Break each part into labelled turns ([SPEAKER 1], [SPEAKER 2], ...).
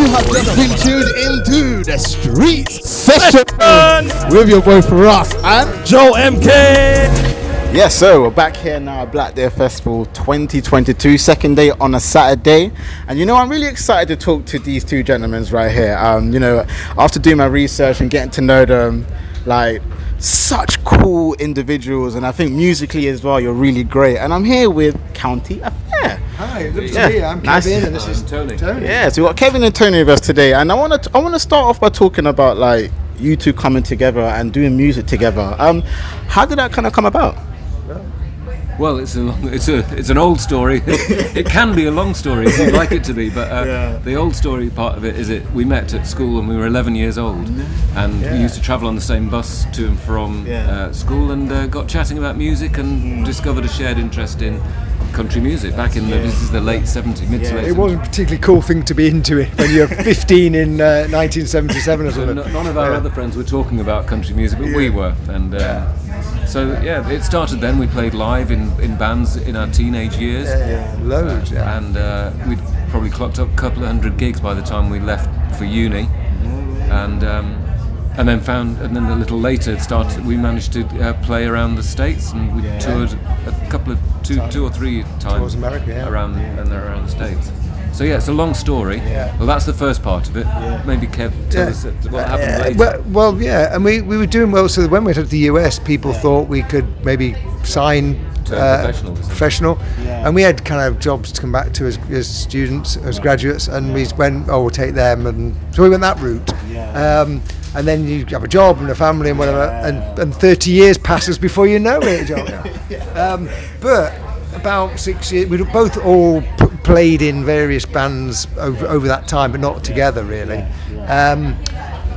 [SPEAKER 1] have just been tuned into the Streets Session with your boy Firahs and
[SPEAKER 2] Joe MK.
[SPEAKER 1] Yes, so we're back here now at Black Day Festival 2022, second day on a Saturday. And you know, I'm really excited to talk to these two gentlemen right here. You know, after doing my research and getting to know them, like, such cool individuals, and I think musically as well, you're really great. And I'm here with County Affair.
[SPEAKER 3] Hi, good to see you. I'm Kevin, and this is Tony.
[SPEAKER 1] Yeah, so we've got Kevin and Tony with us today, and I want to start off by talking about like you two coming together and doing music together. How did that kind of come about?
[SPEAKER 2] Well, it's an old story. It can be a long story if you'd like it to be, but the old story part of it is we met at school when we were 11 years old, and we used to travel on the same bus to and from school, and got chatting about music and discovered a shared interest in country music back in this is the late 70s, mid to late 70s.
[SPEAKER 3] It wasn't a particularly cool thing to be into it when you're 15 in 1977 or something.
[SPEAKER 2] None of our other friends were talking about country music, but we were, and so yeah, it started then. We played live in bands in our teenage years,
[SPEAKER 3] Loads,
[SPEAKER 2] and we'd probably clocked up a couple of hundred gigs by the time we left for uni, and then a little later we managed to play around the States, and we toured a couple of two or three times around the States. So yeah, it's a long story. Well, that's the first part of it. Maybe Kev, tell us what happened later.
[SPEAKER 3] Well, and we were doing well. So when we went to the US, people thought we could maybe sign professional, and we had kind of jobs to come back to as students, as graduates, and we went, we'll take them, and so we went that route. And then you have a job and a family and whatever, and 30 years passes before you know it, John. But about 6 years, we both all played in various bands over that time, but not together really.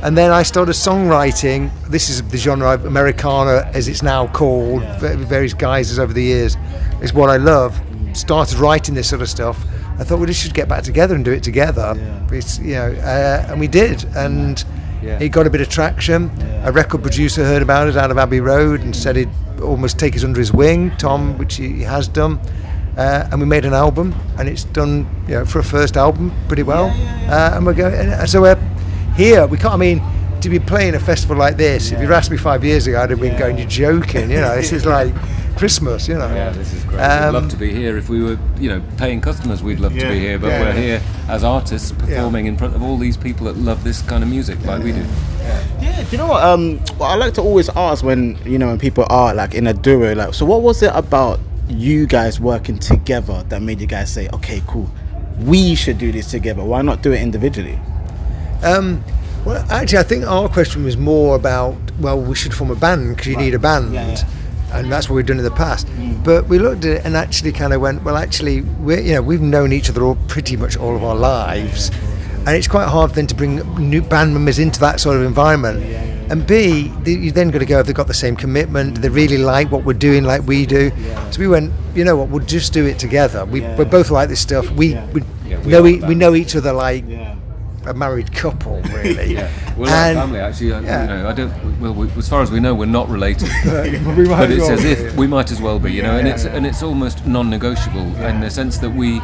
[SPEAKER 3] And then I started songwriting. This is the genre of Americana, as it's now called, various guises over the years, is what I love. Started writing this sort of stuff. I thought, well, we should get back together and do it together. It's, and we did, and it got a bit of traction. A record producer heard about it out of Abbey Road and said he'd almost take us under his wing, Tom, which he has done. And we made an album, and it's done, for a first album pretty well. And we're going. So we're here. We can't. I mean, to be playing a festival like this. If you'd asked me 5 years ago, I'd have been going, "You're joking." This is like Christmas.
[SPEAKER 2] Yeah, this is great. We'd love to be here. If we were, paying customers, we'd love to be here. But we're here as artists performing in front of all these people that love this kind of music, like we do.
[SPEAKER 1] Yeah, do you know what? What I like to always ask when when people are like in a duo, like, so what was it about you guys working together that made you guys say, okay, cool, we should do this together? Why not do it individually?
[SPEAKER 3] Well, actually, I think our question was more about, well, we should form a band because you need a band, and that's what we've done in the past. But we looked at it and actually kind of went, well, actually, we've known each other pretty much all of our lives, and it's quite hard then to bring new band members into that sort of environment. And B, you then got to go if they've got the same commitment, they really like what we're doing like we do. So we went, you know what, we'll just do it together. We're both like this stuff. We know each other like a married couple, really.
[SPEAKER 2] We're like family, actually. I don't. Well, as far as we know, we're not related. But it's as if we might as well be, and it's almost non-negotiable in the sense that we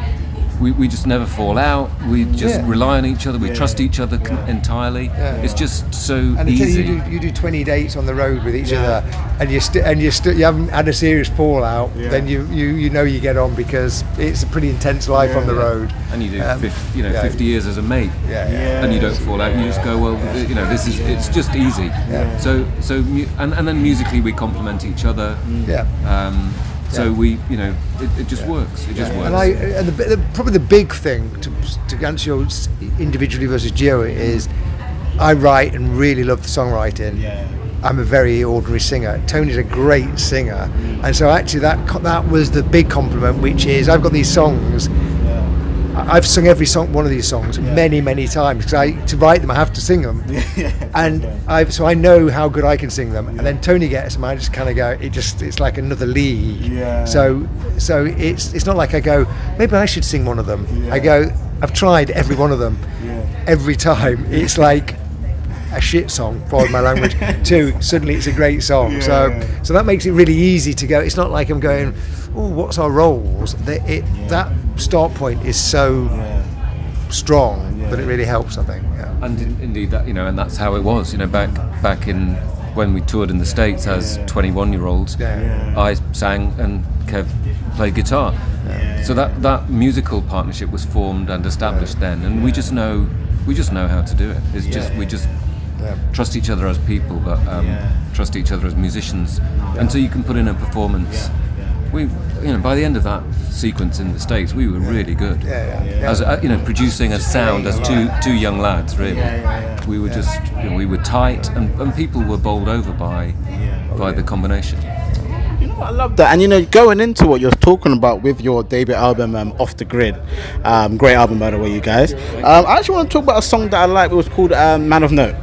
[SPEAKER 2] just never fall out. We just rely on each other. We trust each other entirely. It's just so easy.
[SPEAKER 3] You do 20 dates on the road with each other, and you haven't had a serious fallout. Then you know you get on because it's a pretty intense life on the road.
[SPEAKER 2] And you do 50 years as a mate, and you don't fall out. You just go, well, it's just easy. So and then musically we complement each other. So it just works. It just works.
[SPEAKER 3] And probably the big thing to answer your individually versus duo is, I write and really love the songwriting. I'm a very ordinary singer. Tony's a great singer, and so actually that was the big compliment, which is I've got these songs. I've sung every one of these songs many times because to write them I have to sing them, and so I know how good I can sing them. And then Tony gets them, I just kind of go, it's like another league. So it's not like I go, maybe I should sing one of them. I go, I've tried every one of them. Every time it's like a shit song, pardon my language, to suddenly it's a great song. So that makes it really easy to go. It's not like I'm going, oh, what's our roles? That start point is so strong but it really helps, I think. Yeah.
[SPEAKER 2] And indeed, that, and that's how it was. Back in when we toured in the States as 21-year-olds, I sang and Kev played guitar. So that musical partnership was formed and established then, and we just know how to do it. It's just we just trust each other as people, but trust each other as musicians, and so you can put in a performance. We, by the end of that sequence in the States, we were really good. As producing a sound as two young lads, really. We were just, we were tight, and people were bowled over by the combination.
[SPEAKER 1] I love that. And going into what you're talking about with your debut album, Off the Grid, great album by the way, you guys. I actually want to talk about a song that I like. It was called Man of Note,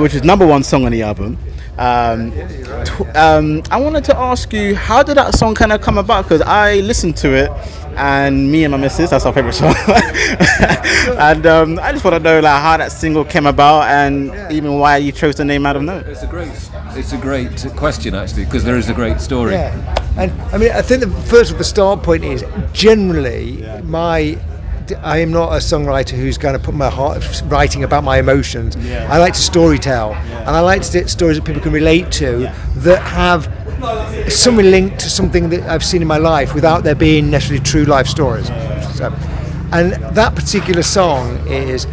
[SPEAKER 1] which is #1 song on the album. I wanted to ask you, how did that song kind of come about? Because I listened to it, and me and my missus, that's our favorite song. And I just want to know how that single came about, and even why you chose the name Man of Note.
[SPEAKER 2] It's a great question, actually, because there is a great story.
[SPEAKER 3] And I think the start point is generally I am not a songwriter who's going to put my heart writing about my emotions. I like to storytell, and I like to get stories that people can relate to, that have something linked to something that I've seen in my life without there being necessarily true life stories. So, and that particular song is,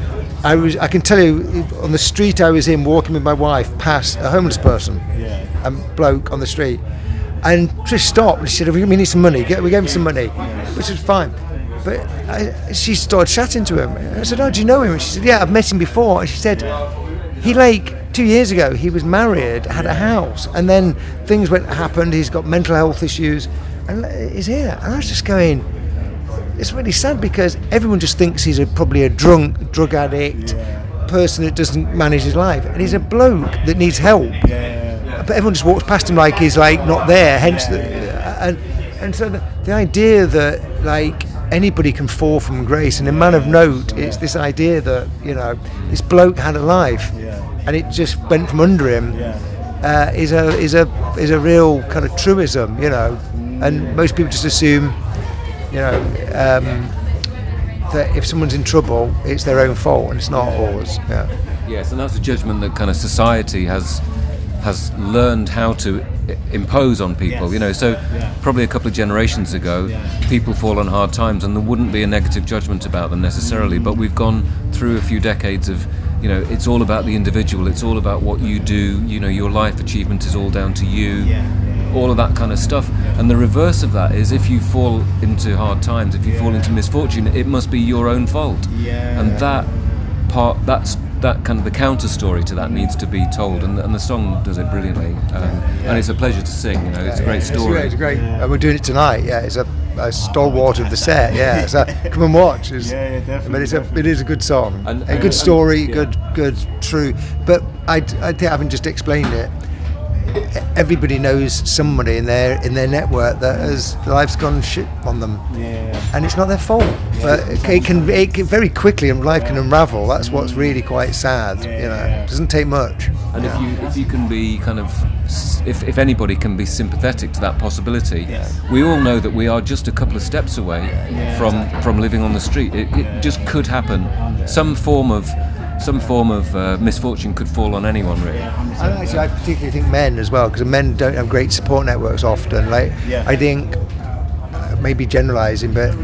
[SPEAKER 3] I can tell you, on the street I was in, walking with my wife past a homeless person, a bloke on the street, and just stopped and she said, we need some money. We gave him some money, which was fine. But she started chatting to him. I said, "Oh, do you know him?" And she said, "Yeah, I've met him before." And she said, "He 2 years ago, he was married, had a house, and then things happened. He's got mental health issues, and he's here." And I was just going, it's really sad, because everyone just thinks he's probably a drug addict, person that doesn't manage his life, and he's a bloke that needs help. But everyone just walks past him like he's not there. Hence, and so the idea that anybody can fall from grace, and in Man of Note, it's this idea that this bloke had a life, and it just went from under him. Is a real kind of truism, and most people just assume, that if someone's in trouble, it's their own fault, and it's not ours.
[SPEAKER 2] Yes, and that's a judgment that kind of society has learned how to impose on people. So probably a couple of generations ago, people fall on hard times, and there wouldn't be a negative judgment about them necessarily. But we've gone through a few decades of, it's all about the individual. It's all about what you do. Your life achievement is all down to you. All of that kind of stuff. And the reverse of that is, if you fall into hard times, if you fall into misfortune, it must be your own fault. And that kind of the counter story to that needs to be told, and the song does it brilliantly. And it's a pleasure to sing. It's a great story.
[SPEAKER 3] It's great. We're doing it tonight. It's a stalwart of the set. So come and watch. Definitely. But it is a good song, a good story, good, true. But I think, having just explained it, everybody knows somebody in their network that life's gone shit on them, and it's not their fault. But it can very quickly, and life can unravel. That's what's really quite sad. It doesn't take much.
[SPEAKER 2] And if you can be kind of, if anybody can be sympathetic to that possibility, we all know that we are just a couple of steps away from living on the street. It just could happen. Some form of misfortune could fall on anyone, really.
[SPEAKER 3] And actually, I particularly think men as well, because men don't have great support networks often. I think, maybe generalising, but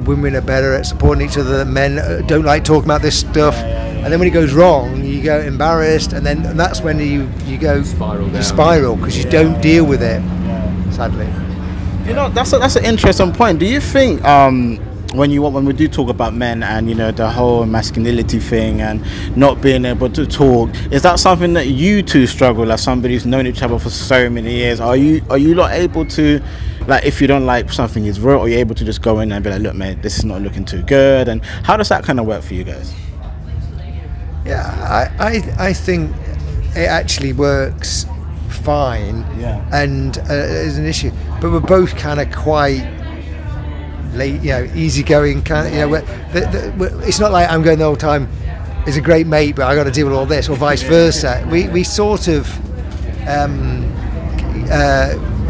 [SPEAKER 3] women are better at supporting each other than men. Don't like talking about this stuff, and then when it goes wrong, you go embarrassed, and that's when you go spiral because you don't deal with it. Sadly,
[SPEAKER 1] that's an interesting point. Do you think? When we do talk about men and the whole masculinity thing and not being able to talk, is that something that you two struggle as somebody who's known each other for so many years? Are you not able to, if you don't like something is wrote, are you able to just go in and be like, look mate, this is not looking too good? And how does that kind of work for you guys?
[SPEAKER 3] I think it actually works fine, and is an issue, but we're both kind of quite easygoing kind of, it's not like I'm going the whole time, he's a great mate but I got to deal with all this, or vice versa. We sort of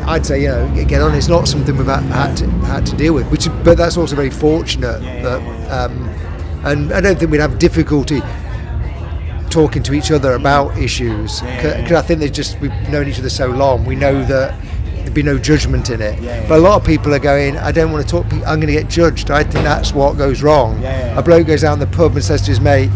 [SPEAKER 3] I'd say get on. It's not something we've had to deal with, but that's also very fortunate that and I don't think we'd have difficulty talking to each other about issues, because I think we've known each other so long, we know that there'd be no judgment in it. But a lot of people are going, I don't want to talk, I'm going to get judged. I think that's what goes wrong. A bloke goes out in the pub and says to his mate,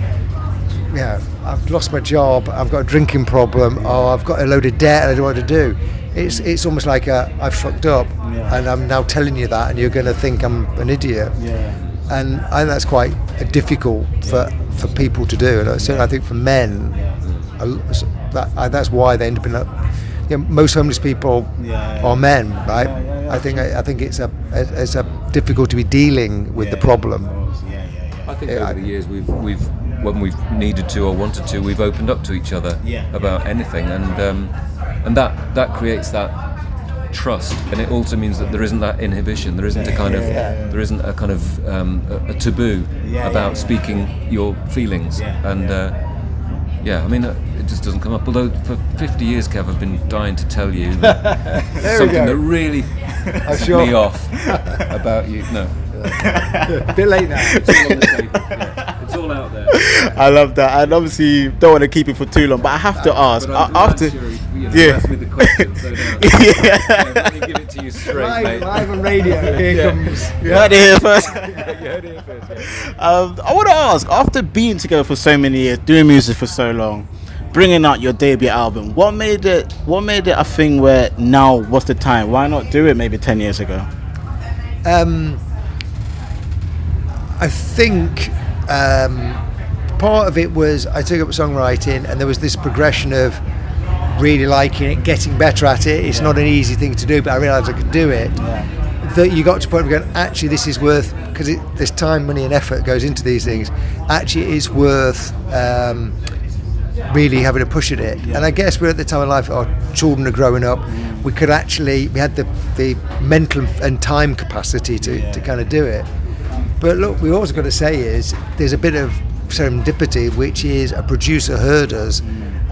[SPEAKER 3] I've lost my job, I've got a drinking problem, or I've got a load of debt and I don't know what to do. It's almost like I've fucked up, and I'm now telling you that, and you're going to think I'm an idiot. And I think that's quite difficult for people to do, and certainly I think for men, that's why they end up in most homeless people are men, right? I think it's a difficulty with dealing with the problem.
[SPEAKER 2] I think over the years we've when we've needed to or wanted to, we've opened up to each other about anything, and that creates that trust, and it also means that there isn't that inhibition. There isn't there isn't a kind of a taboo about speaking your feelings, and I mean it just doesn't come up. Although for 50 years, Kev, I've been dying to tell you something that really pissed me off about you. No,
[SPEAKER 3] a bit late now.
[SPEAKER 2] It's all on the table. It's all out there.
[SPEAKER 1] I love that, and obviously don't want to keep it for too long, but I have to ask after.
[SPEAKER 2] Ask me the question, so let me give it to you straight, mate.
[SPEAKER 3] Live on radio, here comes.
[SPEAKER 1] You heard it here first.
[SPEAKER 2] You heard it here first.
[SPEAKER 1] I want to ask, after being together for so many years, doing music for so long, bringing out your debut album, what made it a thing where now was the time? Why not do it maybe 10 years ago?
[SPEAKER 3] I think part of it was I took up songwriting, and there was this progression of really liking it, getting better at it. It's not an easy thing to do, but I realised I could do it. That you got to a point where going, actually this is worth, because there's time, money and effort goes into these things, actually it is worth really having a push at it. And I guess we're at the time of life, our children are growing up, we had the mental and time capacity to kind of do it. But look, we always got to say is there's a bit of serendipity, which is a producer heard us,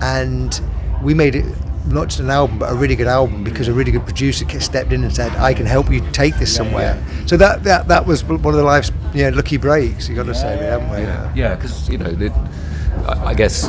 [SPEAKER 3] and we made it not just an album, but a really good album, because a really good producer stepped in and said, I can help you take this somewhere. So that was one of the life's lucky breaks, you got to say, haven't we?
[SPEAKER 2] Yeah, because I guess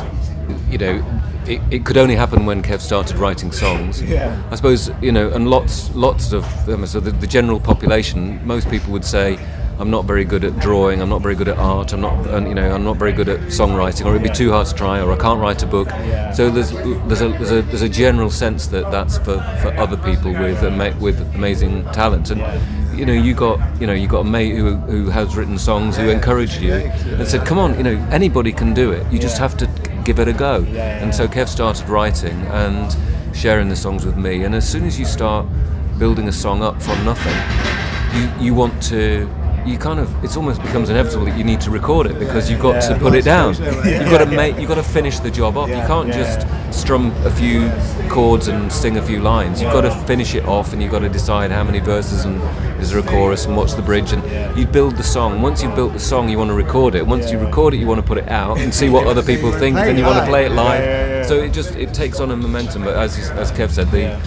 [SPEAKER 2] it could only happen when Kev started writing songs. I suppose and lots of them. So the general population, most people would say, I'm not very good at drawing, I'm not very good at art, I'm not very good at songwriting, or it'd be too hard to try, or I can't write a book. So there's a general sense that that's for other people with amazing talent. And you got a mate who has written songs, who encouraged you and said, come on, anybody can do it, you just have to give it a go. And so Kev started writing and sharing the songs with me, and as soon as you start building a song up from nothing, you want to, it almost becomes inevitable that you need to record it, because you've got to put it down. You've got to finish the job off. You can't just strum a few chords and sing a few lines. You've got to finish it off, and you've got to decide how many verses and is there a chorus and what's the bridge, and you build the song. Once you've built the song, you want to record it. Once you record it, you want to put it out and see what other people think, and you want to play it live. So it takes on a momentum. But as Kev said, the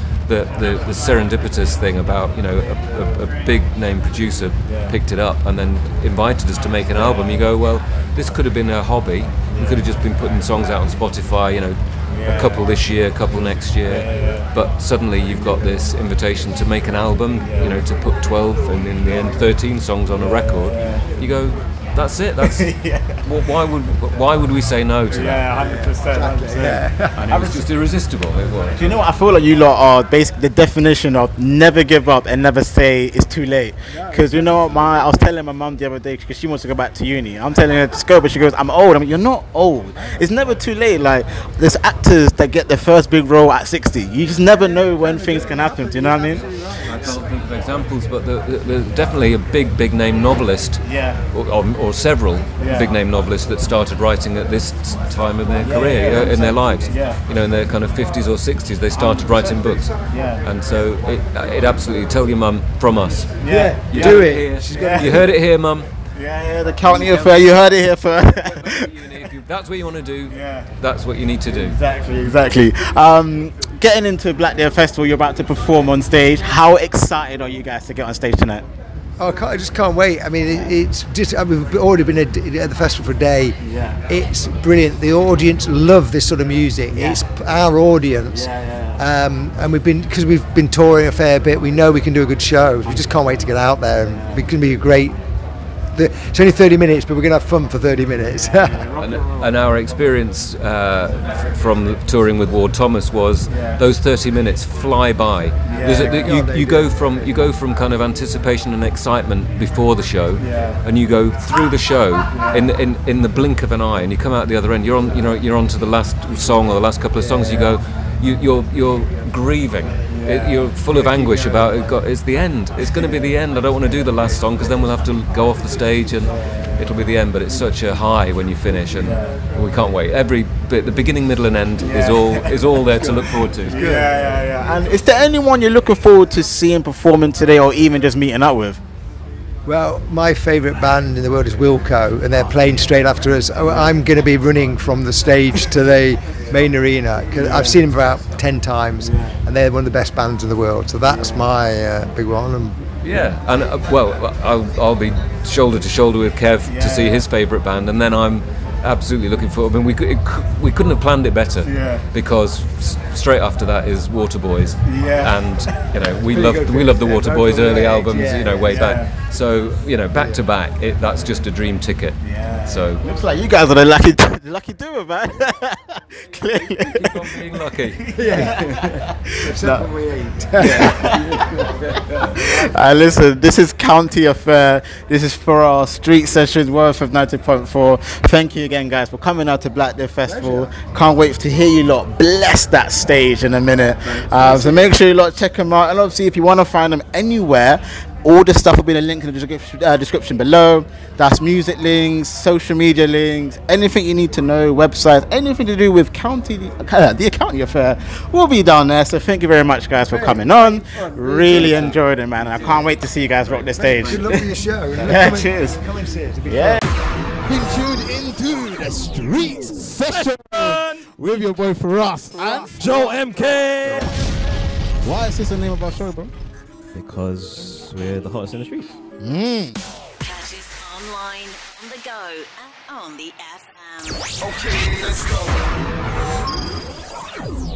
[SPEAKER 2] serendipitous thing about a big name producer picked it up and then invited us to make an album. You go, well, this could have been a hobby. We could have just been putting songs out on Spotify, a couple this year, a couple next year, but suddenly you've got this invitation to make an album, to put 12 and in the end 13 songs on a record. You go, that's it. That's why would we say no to that?
[SPEAKER 1] 100%.
[SPEAKER 2] And it was just irresistible. It was.
[SPEAKER 1] Do you know what? I feel like you lot are basically the definition of never give up and never say it's too late. Because I was telling my mum the other day, because she wants to go back to uni. I'm telling her to go, but she goes, I'm old. I'm like, you're not old. It's never too late. Like, there's actors that get their first big role at 60. You just never know when things can happen. Do you know what I mean?
[SPEAKER 2] I can't think of examples, but there's definitely a big name novelist, or several big name novelists that started writing at this time of their career, in their lives. In their kind of 50s or 60s, they started writing books. And so it absolutely, tell your mum from us.
[SPEAKER 3] Do it.
[SPEAKER 2] You heard it here, mum.
[SPEAKER 1] The county affair. You heard it here first.
[SPEAKER 2] If that's what you want to do, that's what you need to do.
[SPEAKER 1] Exactly. Getting into Black Day Festival, you're about to perform on stage. How excited are you guys to get on stage tonight?
[SPEAKER 3] Oh, I just can't wait. I mean, it's just, we've already been at the festival for a day.
[SPEAKER 1] Yeah.
[SPEAKER 3] It's brilliant. The audience love this sort of music.
[SPEAKER 1] Yeah.
[SPEAKER 3] It's our audience. And we've been touring a fair bit. We know we can do a good show. We just can't wait to get out there. And it can be a great. It's only 30 minutes, but we're going to have fun for 30 minutes.
[SPEAKER 2] and our experience from touring with Ward Thomas was those 30 minutes fly by. You go from kind of anticipation and excitement before the show, and you go through the show in the blink of an eye, and you come out the other end. You're on to the last song or the last couple of songs. You're grieving. You're full of anguish about it's the end. It's going to be the end. I don't want to do the last song because then we'll have to go off the stage and it'll be the end. But it's such a high when you finish, and we can't wait. Every bit, the beginning, middle, and end is all there to look forward to.
[SPEAKER 1] Yeah. And is there anyone you're looking forward to seeing performing today, or even just meeting up with?
[SPEAKER 3] Well, my favourite band in the world is Wilco, and they're playing straight after us. I'm going to be running from the stage to the main arena. Cause I've seen them about 10 times, and they're one of the best bands in the world. So that's my big one.
[SPEAKER 2] And I'll be shoulder to shoulder with Kev to see his favourite band, and then I'm absolutely looking forward. I mean, we couldn't have planned it better because straight after that is Waterboys, and we love the Waterboys early albums, way back. So back to back, that's just a dream ticket. So
[SPEAKER 1] looks like you guys are the lucky duo, man. Clearly,
[SPEAKER 2] keep on being lucky.
[SPEAKER 3] Except when we ain't.
[SPEAKER 1] Listen, this is County Affair. This is for our street sessions, worth of 90.4. Thank you again, guys, for coming out to Black Death Festival.
[SPEAKER 3] Pleasure.
[SPEAKER 1] Can't wait to hear you lot bless that stage in a minute. So make sure you lot check them out, and obviously if you want to find them anywhere, all the stuff will be in the link in the description below. That's music links, social media links, anything you need to know, websites, anything to do with the County Affair will be down there. So thank you very much, guys, for coming on. Really enjoyed it, man. And I can't wait to see you guys rock the stage.
[SPEAKER 3] Good luck with your show.
[SPEAKER 1] Cheers.
[SPEAKER 3] Come and see it. It'll be fun.
[SPEAKER 1] Been tuned into the street session with your boy Firahs and
[SPEAKER 4] Joe MK.
[SPEAKER 1] Why is this the name of our show, bro?
[SPEAKER 4] Because we're the hottest in the streets.
[SPEAKER 5] Catch us online, on the go, and on the FM.
[SPEAKER 6] Okay, let's go.